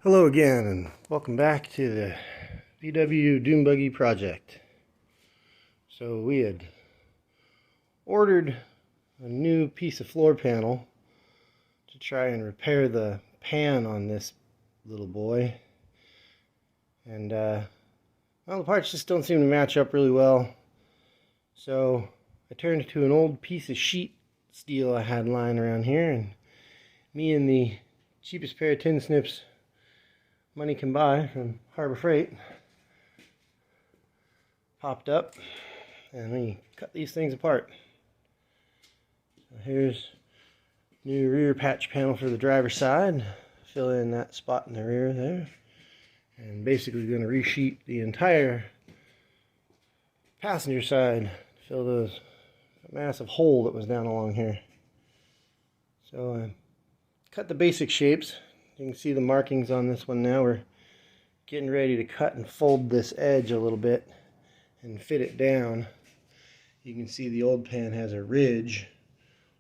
Hello again, and welcome back to the VW Dune Buggy project. So we had ordered a new piece of floor panel to try and repair the pan on this little boy. And well, the parts just don't seem to match up really well. So I turned to an old piece of sheet steel I had lying around here, and me and the cheapest pair of tin snips money can buy from Harbor Freight popped up, and we cut these things apart. So here's new rear patch panel for the driver's side. Fill in that spot in the rear there, and basically going to resheet the entire passenger side, fill those massive hole that was down along here. So I cut the basic shapes. You can see the markings on this one now. We're getting ready to cut and fold this edge a little bit and fit it down. You can see the old pan has a ridge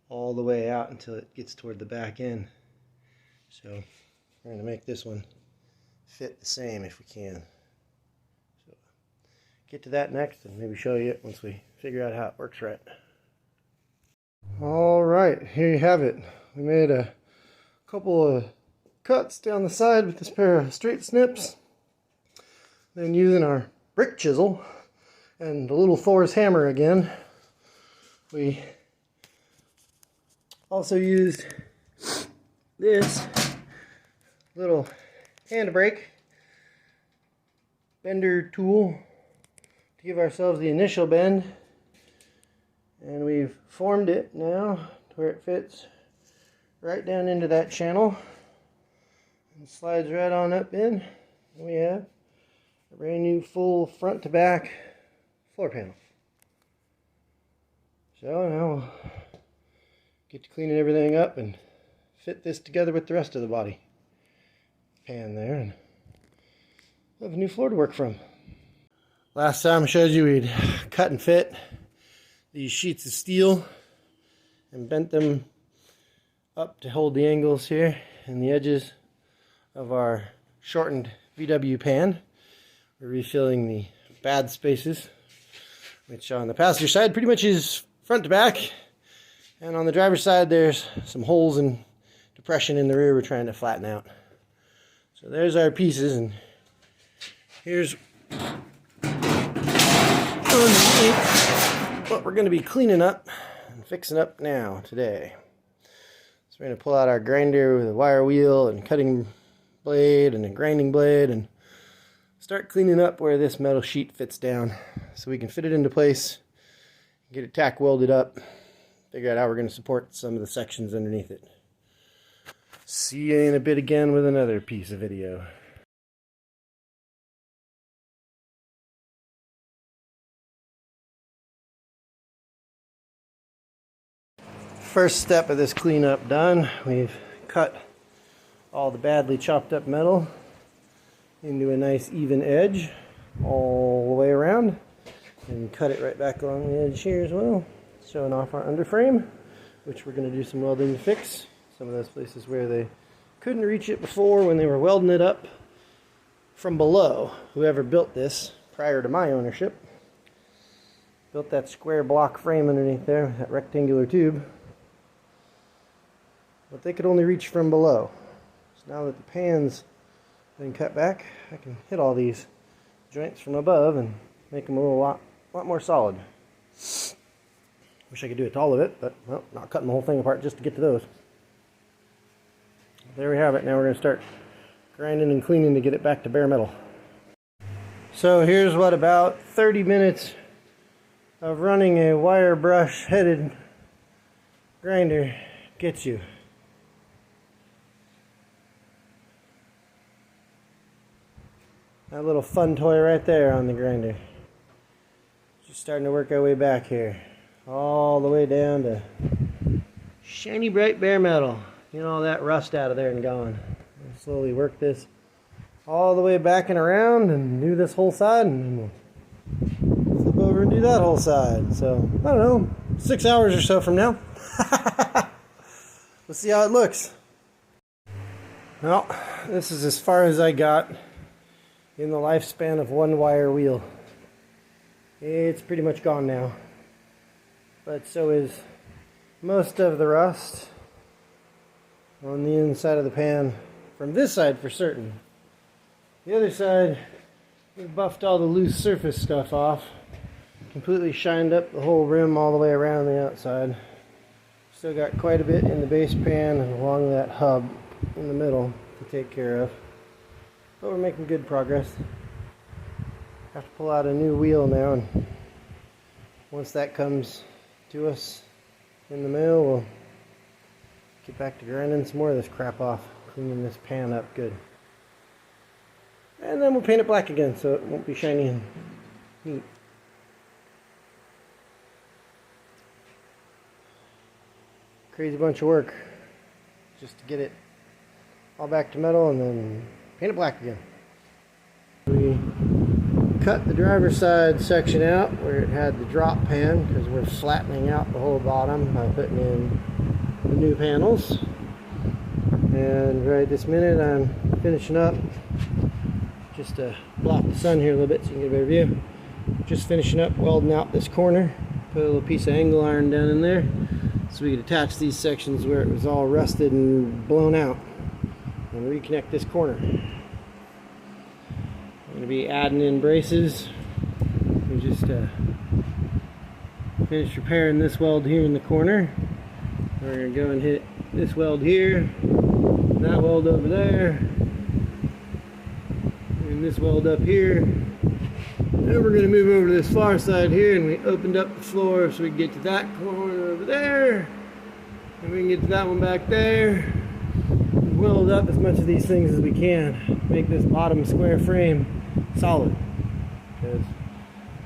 all the way out until it gets toward the back end. So we're going to make this one fit the same if we can. So get to that next and maybe show you it once we figure out how it works right. Alright, here you have it. We made a couple of cuts down the side with this pair of straight snips. Then using our brick chisel and the little Thor's hammer again, we also used this little handbrake bender tool to give ourselves the initial bend, and we've formed it now to where it fits right down into that channel. It slides right on up in, and we have a brand new full front to back floor panel. So now we'll get to cleaning everything up and fit this together with the rest of the body pan there, and we'll have a new floor to work from. Last time I showed you we'd cut and fit these sheets of steel and bent them up to hold the angles here and the edges of our shortened VW pan. We're refilling the bad spaces, which on the passenger side pretty much is front to back, and on the driver's side there's some holes and depression in the rear we're trying to flatten out. So there's our pieces, and here's what we're going to be cleaning up and fixing up now today. So we're going to pull out our grinder with a wire wheel and cutting blade and a grinding blade and start cleaning up where this metal sheet fits down so we can fit it into place, get it tack welded up, figure out how we're going to support some of the sections underneath it. See you in a bit again with another piece of video. First step of this cleanup done, we've cut all the badly chopped up metal into a nice even edge all the way around, and cut it right back along the edge here as well, showing off our underframe, which we're going to do some welding to fix some of those places where they couldn't reach it before when they were welding it up from below. Whoever built this prior to my ownership built that square block frame underneath there, that rectangular tube, but they could only reach from below. Now that the pan's been cut back, I can hit all these joints from above and make them a lot more solid. Wish I could do it to all of it, but well, not cutting the whole thing apart just to get to those. There we have it. Now we're going to start grinding and cleaning to get it back to bare metal. So here's what about 30 minutes of running a wire brush headed grinder gets you. That little fun toy right there on the grinder. Just starting to work our way back here. All the way down to shiny bright bare metal. Get all that rust out of there and gone. We'll slowly work this all the way back and around and do this whole side, and then we'll flip over and do that whole side. So, I don't know, 6 hours or so from now. We'll see how it looks. Well, this is as far as I got in the lifespan of one wire wheel. It's pretty much gone now, but so is most of the rust on the inside of the pan, from this side for certain. The other side, we buffed all the loose surface stuff off, completely shined up the whole rim all the way around the outside. Still got quite a bit in the base pan and along that hub in the middle to take care of, but we're making good progress. Have to pull out a new wheel now, and once that comes to us in the mail, we'll get back to grinding some more of this crap off, cleaning this pan up good. And then we'll paint it black again so it won't be shiny and neat. Crazy bunch of work just to get it all back to metal and then paint it black again. We cut the driver's side section out where it had the drop pan because we're flattening out the whole bottom by putting in the new panels. And right this minute I'm finishing up, just to block the sun here a little bit so you can get a better view. Just finishing up welding out this corner. Put a little piece of angle iron down in there so we could attach these sections where it was all rusted and blown out and reconnect this corner. I'm going to be adding in braces. We just finished repairing this weld here in the corner. We're going to go and hit this weld here, that weld over there, and this weld up here. Then we're going to move over to this far side here, and we opened up the floor so we can get to that corner over there, and we can get to that one back there. Weld up as much of these things as we can, make this bottom square frame solid. Because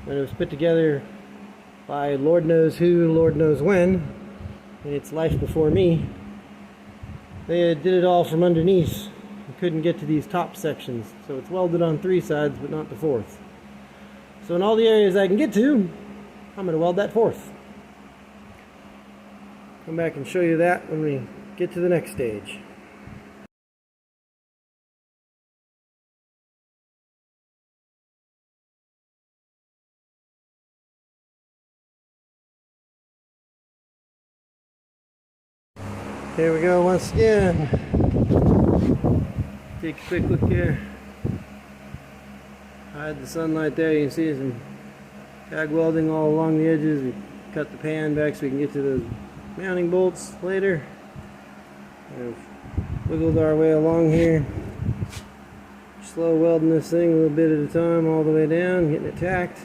when it was put together by Lord knows who, Lord knows when, in its life before me, they did it all from underneath. We couldn't get to these top sections, so it's welded on 3 sides but not the 4th. So in all the areas I can get to, I'm going to weld that 4th. Come back and show you that when we get to the next stage. Here we go once again. Take a quick look here. Hide the sunlight there. You can see some tag welding all along the edges. We cut the pan back so we can get to those mounting bolts later. We've wiggled our way along here. Slow welding this thing a little bit at a time all the way down, getting it tacked.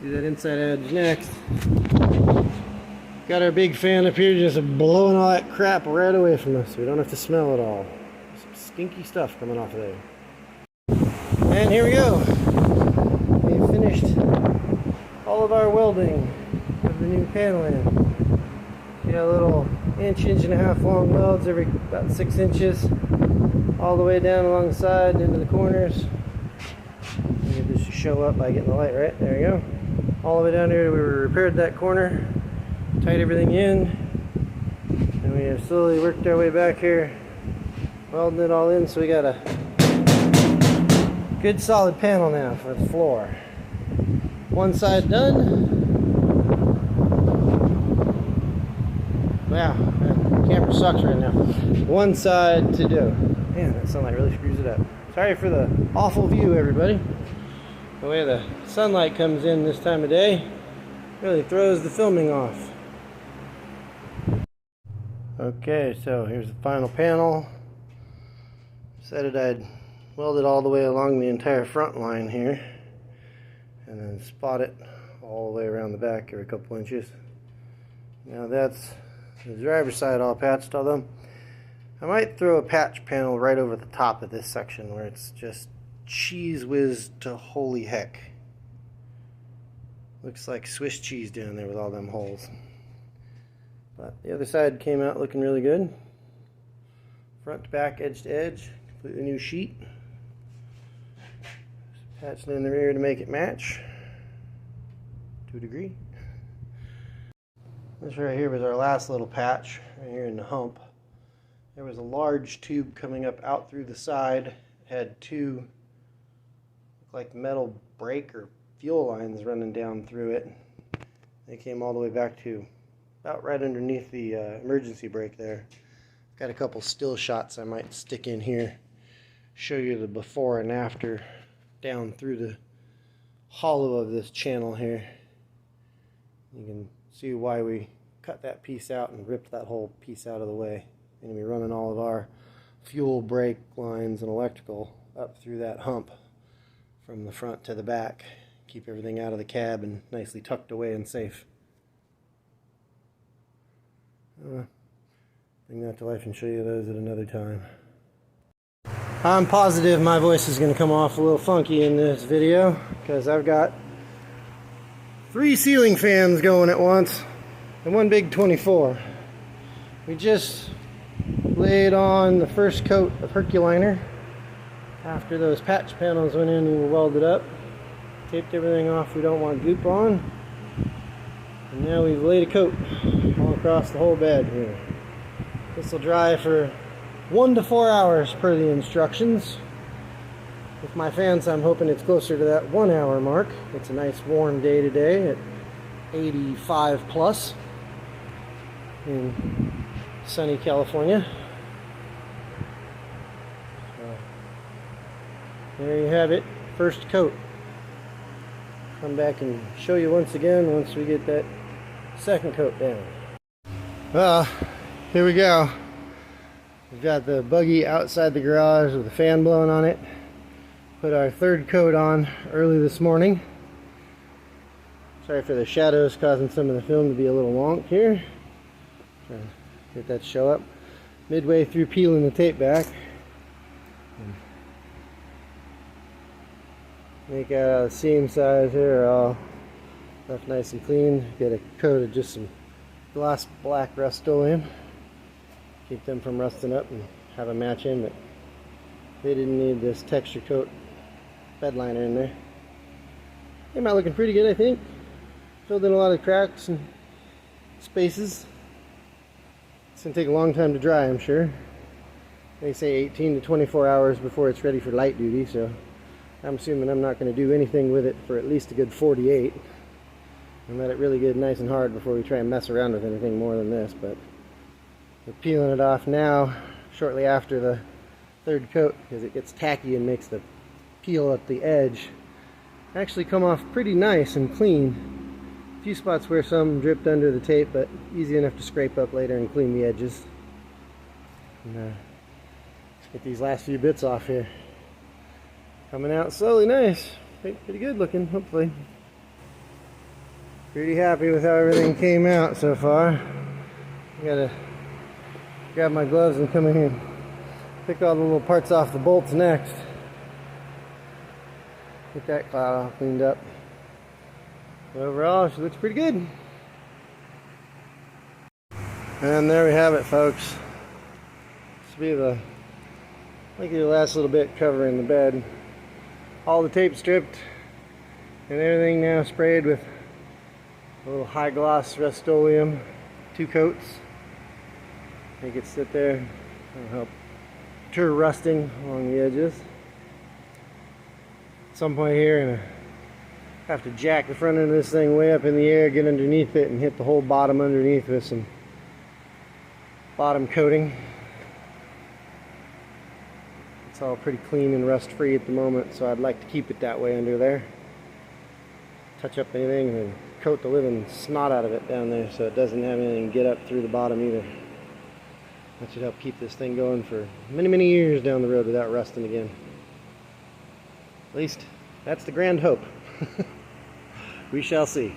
Do that inside edge next. Got our big fan up here just blowing all that crap right away from us so we don't have to smell it all. Some stinky stuff coming off of there. And here we go. We finished all of our welding of the new panel in. You know, little inch and a half long welds every about 6 inches. All the way down along the side and into the corners. You get this to show up by getting the light right. There you go. All the way down here we repaired that corner. Tied everything in, and we have slowly worked our way back here, welding it all in, so we got a good solid panel now for the floor. One side done. Wow, the camera sucks right now. One side to do. Man, that sunlight really screws it up. Sorry for the awful view, everybody. The way the sunlight comes in this time of day really throws the filming off. Okay, so here's the final panel. Decided I'd weld it all the way along the entire front line here and then spot it all the way around the back every couple inches. Now that's the driver's side all patched, although I might throw a patch panel right over the top of this section where it's just cheese whiz to holy heck. Looks like Swiss cheese down there with all them holes. But the other side came out looking really good. Front to back, edge to edge, completely new sheet. Patching in the rear to make it match to a degree. This right here was our last little patch right here in the hump. There was a large tube coming up out through the side. It had two like metal brake or fuel lines running down through it. They came all the way back to about right underneath the emergency brake there. Got a couple still shots I might stick in here. Show you the before and after down through the hollow of this channel here. You can see why we cut that piece out and ripped that whole piece out of the way. We're going to be running all of our fuel, brake lines, and electrical up through that hump from the front to the back. Keep everything out of the cab and nicely tucked away and safe. Bring that to life and show you those at another time. I'm positive my voice is going to come off a little funky in this video because I've got 3 ceiling fans going at once and one big 24. We just laid on the first coat of Herculiner after those patch panels went in and were welded up. Taped everything off we don't want goop on. And now we've laid a coat all across the whole bed here. This will dry for 1 to 4 hours per the instructions. With my fans, I'm hoping it's closer to that 1 hour mark. It's a nice warm day today at 85 plus in sunny California. So, there you have it, first coat. Come back and show you once again once we get that second coat down. Here we go. We've got the buggy outside the garage with the fan blowing on it. Put our third coat on early this morning. Sorry for the shadows causing some of the film to be a little wonk here. Trying to get that to show up. Midway through peeling the tape back. And make out the seam size here all left nice and clean. Get a coat of just some gloss black Rust-Oleum. Keep them from rusting up and have a match in, but they didn't need this texture coat bed liner in there. Came out looking pretty good, I think. Filled in a lot of cracks and spaces. It's going to take a long time to dry, I'm sure. They say 18 to 24 hours before it's ready for light duty, so I'm assuming I'm not going to do anything with it for at least a good 48. And let it really get nice and hard before we try and mess around with anything more than this. But we're peeling it off now, shortly after the third coat, because it gets tacky and makes the peel at the edge actually come off pretty nice and clean. A few spots where some dripped under the tape, but easy enough to scrape up later and clean the edges. And, let's get these last few bits off here. Coming out slowly nice. Pretty good looking, hopefully. Pretty happy with how everything came out so far. I gotta grab my gloves and come in here and pick all the little parts off the bolts next. Get that cloud all cleaned up. But overall, she looks pretty good. And there we have it, folks. This will be the last little bit covering the bed. All the tape stripped and everything now sprayed with a little high gloss Rust-Oleum, 2 coats. Make it sit there. That'll help deter rusting along the edges. At some point here, I'm gonna have to jack the front end of this thing way up in the air, get underneath it, and hit the whole bottom underneath with some bottom coating. It's all pretty clean and rust free at the moment, so I'd like to keep it that way under there. Touch up anything and then coat the living snot out of it down there so it doesn't have anything get up through the bottom either. That should help keep this thing going for many years down the road without rusting again. At least that's the grand hope. We shall see.